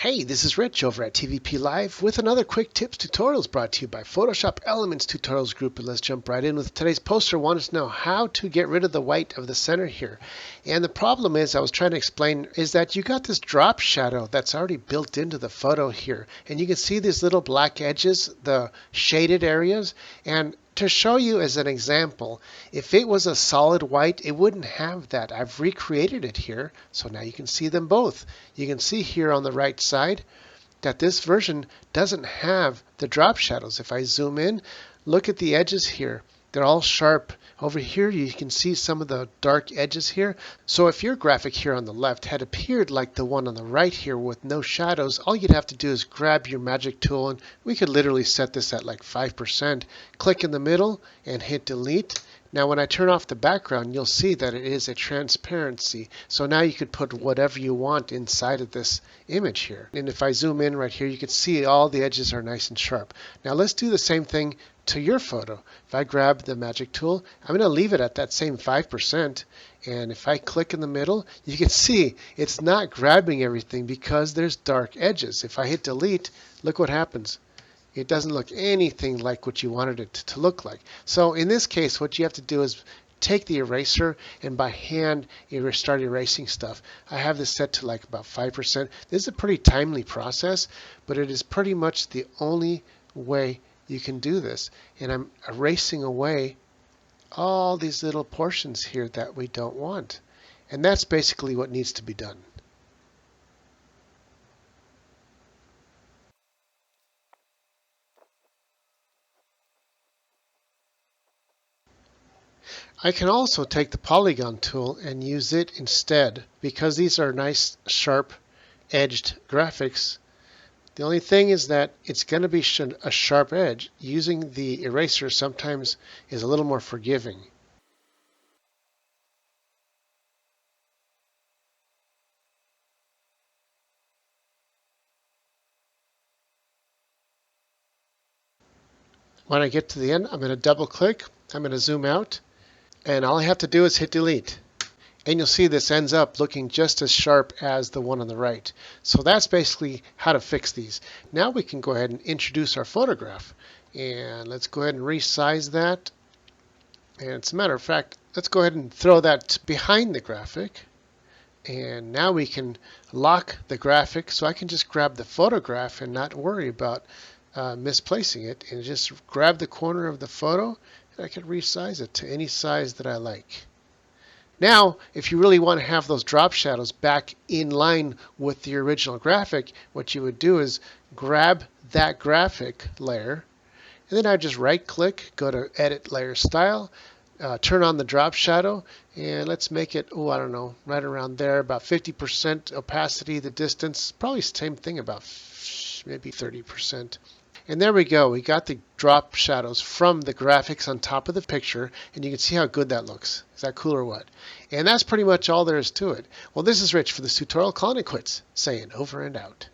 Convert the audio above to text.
Hey, this is Rich over at TVP Live with another quick tips tutorials brought to you by Photoshop Elements Tutorials Group. And let's jump right in with today's poster. Wanted to know how to get rid of the white of the center here. And the problem is, I was trying to explain, is that you got this drop shadow that's already built into the photo here. And you can see these little black edges, the shaded areas. And to show you as an example, if it was a solid white, it wouldn't have that. I've recreated it here, so now you can see them both. You can see here on the right side that this version doesn't have the drop shadows. If I zoom in, look at the edges here. They're all sharp. Over here you can see some of the dark edges here. So if your graphic here on the left had appeared like the one on the right here with no shadows, all you'd have to do is grab your magic tool, and we could literally set this at like 5%. Click in the middle and hit delete. Now when I turn off the background, you'll see that it is a transparency. So now you could put whatever you want inside of this image here. And if I zoom in right here, you can see all the edges are nice and sharp. Now let's do the same thing to your photo. If I grab the magic tool, I'm going to leave it at that same 5%. And if I click in the middle, you can see it's not grabbing everything because there's dark edges. If I hit delete, look what happens. It doesn't look anything like what you wanted it to look like. So in this case, what you have to do is take the eraser and by hand start erasing stuff. I have this set to like about 5%. This is a pretty timely process, but it is pretty much the only way you can do this. And I'm erasing away all these little portions here that we don't want. And that's basically what needs to be done. I can also take the polygon tool and use it instead because these are nice sharp edged graphics. The only thing is that it's going to be a sharp edge. Using the eraser sometimes is a little more forgiving. When I get to the end, I'm going to double click. I'm going to zoom out. And all I have to do is hit delete. And you'll see this ends up looking just as sharp as the one on the right. So that's basically how to fix these. Now we can go ahead and introduce our photograph. And let's go ahead and resize that. And as a matter of fact, let's go ahead and throw that behind the graphic. And now we can lock the graphic, so I can just grab the photograph and not worry about misplacing it. And just grab the corner of the photo. I can resize it to any size that I like. Now, if you really want to have those drop shadows back in line with the original graphic, what you would do is grab that graphic layer, and then I just right click, go to Edit Layer Style, turn on the drop shadow, and let's make it, I don't know, right around there, about 50% opacity, the distance, probably same thing, about maybe 30%. And there we go. We got the drop shadows from the graphics on top of the picture, and you can see how good that looks. Is that cool or what? And that's pretty much all there is to it. Well, this is Rich for this tutorial. Calling it quits, saying over and out.